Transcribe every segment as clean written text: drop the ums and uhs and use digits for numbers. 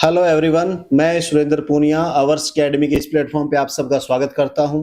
Hello everyone, मैं Surendra Poonia hours academy के इस प्लेटफॉर्म पे आप सबका स्वागत करता हूं।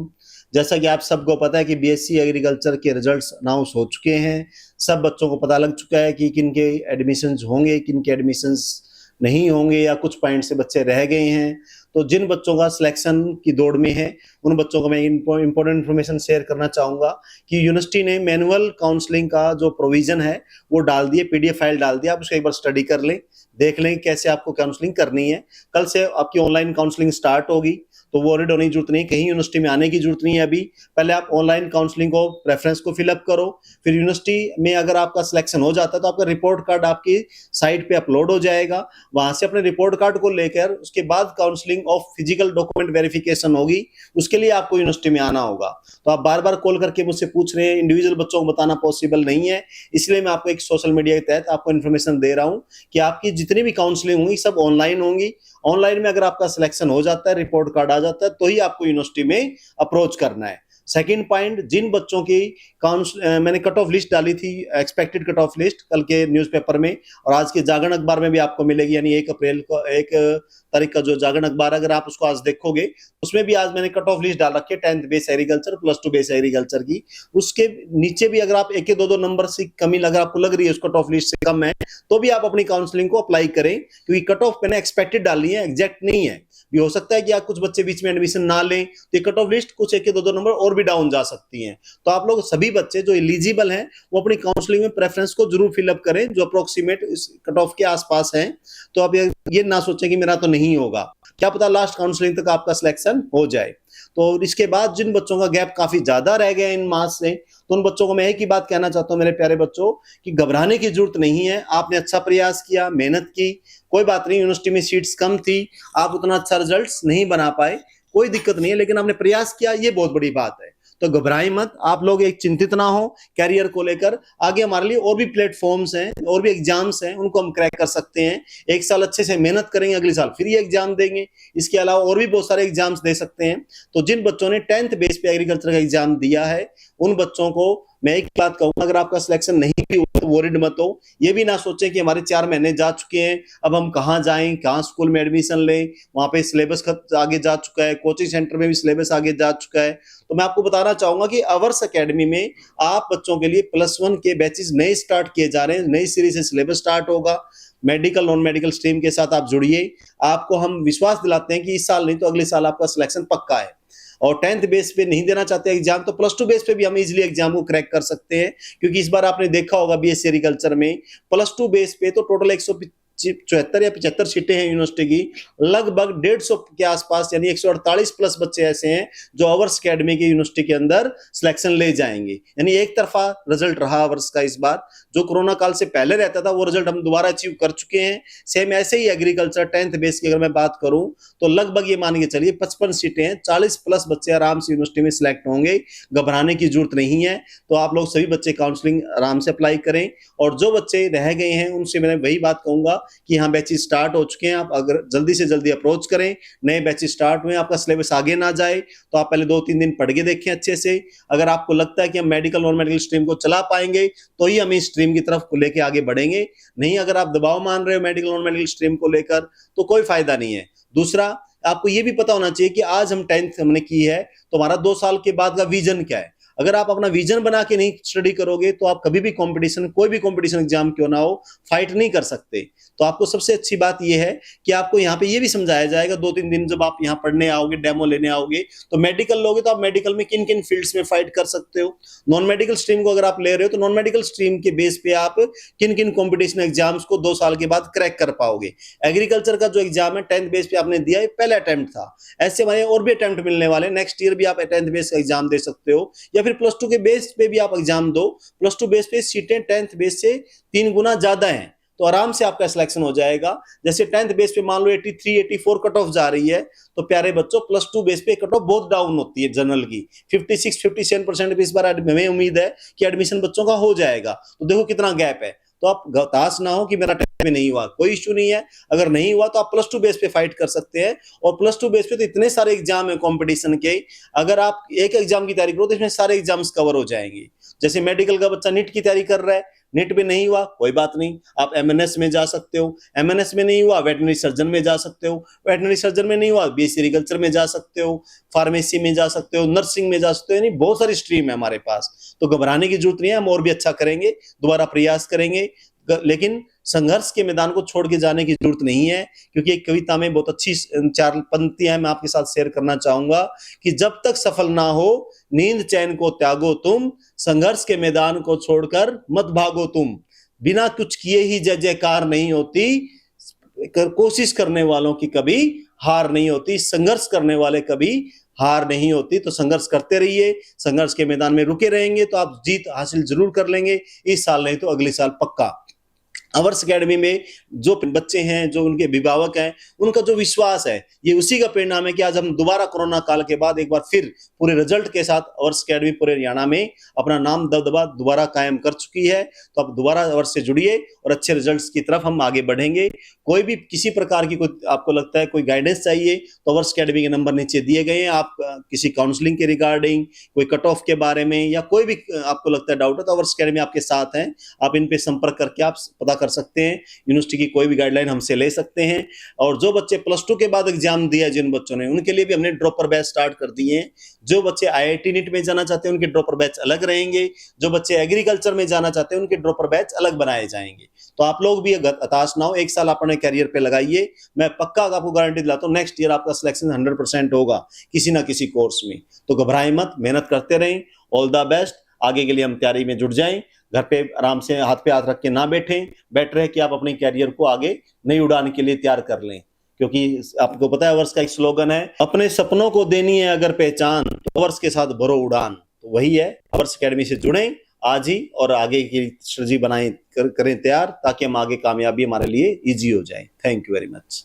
जैसा कि आप सबको पता है कि बीएससी एग्रीकल्चर के रिजल्ट्स अनाउंस हो चुके हैं। सब बच्चों को पता लग चुका है कि किन के एडमिशन्स होंगे, किन के एडमिशन्स नहीं होंगे या कुछ पॉइंट से बच्चे रह गए हैं। तो जिन बच्चों का सिलेक्शन की दौड़ में है उन बच्चों को मैं इंपॉर्टेंट इन्फॉर्मेशन शेयर करना चाहूँगा कि यूनिवर्सिटी ने मैनुअल काउंसलिंग का जो प्रोविज़न है वो डाल दिए, पीडीएफ फाइल डाल दिया। आप उसको एक बार स्टडी कर लें, देख लें कैसे आपको काउंसलिंग करनी है। कल से आपकी ऑनलाइन काउंसलिंग स्टार्ट होगी, तो वरीड होने की जरूरत नहीं, कहीं यूनिवर्सिटी में आने की जरूरत नहीं है। अभी पहले आप ऑनलाइन काउंसलिंग को रेफरेंस को फिलअप करो, फिर यूनिवर्सिटी में अगर आपका सिलेक्शन हो जाता है तो आपका रिपोर्ट कार्ड आपकी साइट पे अपलोड हो जाएगा। वहां से अपने रिपोर्ट कार्ड को लेकर उसके बाद counselling of physical document verification होगी, उसके लिए आपको यूनिवर्सिटी में आना होगा। तो आप बार बार कॉल करके मुझसे पूछ रहे हैं, इंडिविजुअल बच्चों को बताना पॉसिबल नहीं है, इसलिए मैं आपको एक सोशल मीडिया के तहत आपको इन्फॉर्मेशन दे रहा हूं कि आपकी जितनी भी काउंसलिंग होंगी सब ऑनलाइन होंगी। ऑनलाइन में अगर आपका सिलेक्शन हो जाता है, रिपोर्ट कार्ड आ जाता है, तो ही आपको यूनिवर्सिटी में अप्रोच करना है। सेकंड पॉइंट, जिन बच्चों की मैंने कट ऑफ लिस्ट डाली थी, एक्सपेक्टेड कट ऑफ लिस्ट कल के न्यूज़पेपर में और आज के जागरण अखबार में भी आपको मिलेगी, यानी 1 तारीख का जो जागरण अखबार, अगर आप उसको आज देखोगे उसमें भी आज मैंने कट ऑफ लिस्ट डाल रखी है 10th base agriculture, +2 base agriculture की। उसके नीचे भी अगर आप 1-2 नंबर से कमी अगर आपको लग रही है उस कट ऑफ लिस्ट से कम है, तो भी आप अपनी काउंसलिंग को अप्लाई करें, क्योंकि कट ऑफ मैंने एक्सपेक्टेड डालनी है, एग्जैक्ट नहीं है। भी हो सकता है कि आप कुछ बच्चे बीच में एडमिशन ना लें तो कट ऑफ लिस्ट कुछ 1-2 नंबर और भी डाउन जा सकती हैं। तो आप लोग सभी बच्चे जो एलिजिबल हैं वो अपनी काउंसलिंग में प्रेफरेंस को जरूर फिलअप करें जो अप्रोक्सीमेट इस कट ऑफ के आसपास हैं। तो आप ये ना सोचें कि मेरा तो नहीं होगा, क्या पता लास्ट काउंसलिंग तक आपका सिलेक्शन हो जाए। तो इसके बाद जिन बच्चों का गैप काफी ज्यादा रह गया इन मास से, तो उन बच्चों को मैं एक ही बात कहना चाहता हूं मेरे प्यारे बच्चों, कि घबराने की जरूरत नहीं है। आपने अच्छा प्रयास किया, मेहनत की, कोई बात नहीं, यूनिवर्सिटी में सीट्स कम थी, आप उतना अच्छा रिजल्ट नहीं बना पाए, कोई दिक्कत नहीं है, लेकिन आपने प्रयास किया, ये बहुत बड़ी बात है। तो घबराएं मत, आप लोग एक चिंतित ना हो कैरियर को लेकर। आगे हमारे लिए और भी प्लेटफॉर्म्स हैं, और भी एग्जाम्स हैं, उनको हम क्रैक कर सकते हैं। एक साल अच्छे से मेहनत करेंगे, अगले साल फिर ये एग्जाम देंगे। इसके अलावा और भी बहुत सारे एग्जाम्स दे सकते हैं। तो जिन बच्चों ने 10th बेस पे एग्रीकल्चर का एग्जाम दिया है उन बच्चों को मैं एक बात कहूंगा, अगर आपका सिलेक्शन नहीं भी हुआ तो वरीड मत हो। ये भी ना सोचें कि हमारे 4 महीने जा चुके हैं, अब हम कहाँ जाएं, कहाँ स्कूल में एडमिशन लें, वहां पे सिलेबस आगे जा चुका है, कोचिंग सेंटर में भी सिलेबस आगे जा चुका है। तो मैं आपको बताना चाहूंगा कि आवर्स अकेडमी में आप बच्चों के लिए +1 के बैचेस नए स्टार्ट किए जा रहे हैं, नई सीरीज से सिलेबस स्टार्ट होगा। मेडिकल नॉन मेडिकल स्ट्रीम के साथ आप जुड़िए, आपको हम विश्वास दिलाते हैं कि इस साल नहीं तो अगले साल आपका सिलेक्शन पक्का है। और 10th बेस पे नहीं देना चाहते एग्जाम तो +2 बेस पे भी हम इजीली एग्जाम को क्रैक कर सकते हैं, क्योंकि इस बार आपने देखा होगा बीएससी एग्रीकल्चर में +2 बेस पे तो टोटल 174 या 75 सीटें हैं यूनिवर्सिटी की, लगभग 150 के आसपास यानी 148 प्लस बच्चे ऐसे हैं जो आवर्स अकेडमी की यूनिवर्सिटी के अंदर सिलेक्शन ले जाएंगे। यानी एक तरफा रिजल्ट रहा आवर्स का इस बार, जो कोरोना काल से पहले रहता था वो रिजल्ट हम दोबारा अचीव कर चुके हैं। सेम ऐसे ही एग्रीकल्चर 10th बेस की अगर मैं बात करूं तो लगभग ये मान के चलिए 55 सीटें हैं, 40 प्लस बच्चे आराम से यूनिवर्सिटी में सिलेक्ट होंगे। घबराने की जरूरत नहीं है। तो आप लोग सभी बच्चे काउंसलिंग आराम से अप्लाई करें, और जो बच्चे रह गए हैं उनसे मैं वही बात कहूंगा कि हाँ बैचेस स्टार्ट हो चुके हैं, आप अगर जल्दी से जल्दी अप्रोच करें। नए बैचेस स्टार्ट हुए, आपका सिलेबस आगे ना जाए तो आप पहले 2-3 दिन पढ़ के देखें अच्छे से। अगर आपको लगता है कि हम मेडिकल नॉन मेडिकल स्ट्रीम को चला पाएंगे तो ही हम इस स्ट्रीम की तरफ लेके आगे बढ़ेंगे, नहीं अगर आप दबाव मान रहे हो मेडिकल नॉन मेडिकल स्ट्रीम को लेकर तो कोई फायदा नहीं है। दूसरा, आपको ये भी पता होना चाहिए कि आज हम 10th हमने की है तो हमारा 2 साल के बाद का विजन क्या है। अगर आप अपना विजन बना के नहीं स्टडी करोगे तो आप कभी भी कंपटीशन, कोई भी कंपटीशन एग्जाम क्यों ना हो, फाइट नहीं कर सकते। तो आपको सबसे अच्छी बात यह है कि आपको यहाँ पे ये भी समझाया जाएगा 2-3 दिन जब आप यहाँ पढ़ने आओगे, डेमो लेने आओगे, तो मेडिकल लोगे तो आप मेडिकल में किन किन फील्ड्स में फाइट कर सकते हो। नॉन मेडिकल स्ट्रीम को अगर आप ले रहे हो तो नॉन मेडिकल स्ट्रीम के बेस पे आप किन किन कॉम्पिटिशन एग्जाम्स को 2 साल के बाद क्रैक कर पाओगे। एग्रीकल्चर का जो एग्जाम है 10th बेस पे आपने दिया, ये पहला अटेम्प्ट था, ऐसे हमारे और भी अटेम्प्ट मिलने वाले। नेक्स्ट ईयर भी आप 10th बेस का एग्जाम दे सकते हो, या फिर +2 के बेस पे भी आप एग्जाम दो। +2 बेस पे सीटें 10th बेस से 3 गुना ज्यादा हैं, तो आराम से आपका सिलेक्शन हो जाएगा। जैसे 10th बेस पे मान लो 83-84 कट ऑफ जा रही है, तो प्यारे बच्चों +2 बेस पे कट ऑफ बहुत डाउन होती है जनरल की, 56-57% पे इस बार हमें उम्मीद है कि एडमिशन बच्चों का हो जाएगा। तो देखो कितना गैप है। तो आप हताश ना हो कि मेरा 10th में नहीं हुआ, कोई इश्यू नहीं है। अगर नहीं हुआ तो आप +2 बेस पे फाइट कर सकते हैं, और +2 बेस पे तो इतने सारे एग्जाम है कंपटीशन के, अगर आप एक एग्जाम की तैयारी करो तो इसमें सारे एग्जाम्स कवर हो जाएंगे। जैसे मेडिकल का बच्चा नीट की तैयारी कर रहा है, नीट में नहीं हुआ कोई बात नहीं, आप एमएनएस में जा सकते हो, एमएनएस में नहीं हुआ वेटनरी सर्जन में जा सकते हो, वेटनरी सर्जन में नहीं हुआ बीएससी एग्रीकल्चर में जा सकते हो, फार्मेसी में जा सकते हो, नर्सिंग में जा सकते हो, यानी बहुत सारी स्ट्रीम है हमारे पास। तो घबराने की जरूरत नहीं है, हम और भी अच्छा करेंगे, दोबारा प्रयास करेंगे, लेकिन संघर्ष के मैदान को छोड़ के जाने की जरूरत नहीं है। क्योंकि एक कविता में बहुत अच्छी 4 पंक्तियां मैं आपके साथ शेयर करना चाहूंगा कि जब तक सफल ना हो नींद चैन को त्यागो तुम, संघर्ष के मैदान को छोड़कर मत भागो तुम, बिना कुछ किए ही जय जयकार नहीं होती, कोशिश करने वालों की कभी हार नहीं होती, संघर्ष करने वाले कभी हार नहीं होती। तो संघर्ष करते रहिए, संघर्ष के मैदान में रुके रहेंगे तो आप जीत हासिल जरूर कर लेंगे, इस साल नहीं तो अगले साल पक्का। अवर्स एकेडमी में जो बच्चे हैं, जो उनके अभिभावक हैं, उनका जो विश्वास है ये उसी का परिणाम है कि आज हम दोबारा कोरोना काल के बाद एक बार फिर पूरे रिजल्ट के साथ अवर्स एकेडमी पूरे हरियाणा में अपना नाम दबदबा दोबारा कायम कर चुकी है। तो आप दोबारा अवर्स से जुड़िए और अच्छे रिजल्ट्स की तरफ हम आगे बढ़ेंगे। कोई भी किसी प्रकार की कोई आपको लगता है कोई गाइडेंस चाहिए तो अवर्स एकेडमी के नंबर नीचे दिए गए हैं। आप किसी काउंसलिंग के रिगार्डिंग, कोई कट ऑफ के बारे में या कोई भी आपको लगता है डाउट है तो अवर्स एकेडमी आपके साथ है। आप इन पे संपर्क करके आप पता कर सकते हैं, यूनिवर्सिटी की कोई भी गाइडलाइन हमसे ले सकते हैं। और जो बच्चे +2 के बाद एग्जाम दिया जिन बच्चों ने, उनके लिए भी हमने ड्रॉपर बैच स्टार्ट कर दिए हैं। जो बच्चे आईआईटी नीट में जाना चाहते हैं उनके ड्रॉपर बैच अलग रहेंगे, जो बच्चे एग्रीकल्चर में जाना चाहते हैं उनके ड्रॉपर बैच अलग बनाए जाएंगे। तो आप लोग भी हताश ना हो, एक साल अपने करियर पे लगाइए, मैं पक्का आपको गारंटी दिलाता हूं नेक्स्ट ईयर आपका सिलेक्शन 100% होगा किसी ना किसी कोर्स में। तो घबराएं मत, मेहनत करते रहें, ऑल द बेस्ट। आगे के लिए हम तैयारी में जुट जाएं, घर पे आराम से हाथ पे हाथ रख के ना बैठें, बेटर है कि आप अपने कैरियर को आगे नई उड़ान के लिए तैयार कर लें। क्योंकि आपको पता है अवर्स का एक स्लोगन है, अपने सपनों को देनी है अगर पहचान तो अवर्स के साथ भरो उड़ान। तो वही है, अवर्स एकेडमी से जुड़ें आज ही और आगे की स्ट्रेटजी बनाएं, करें तैयार, ताकि हम आगे कामयाबी हमारे लिए इजी हो जाए। Thank you very much.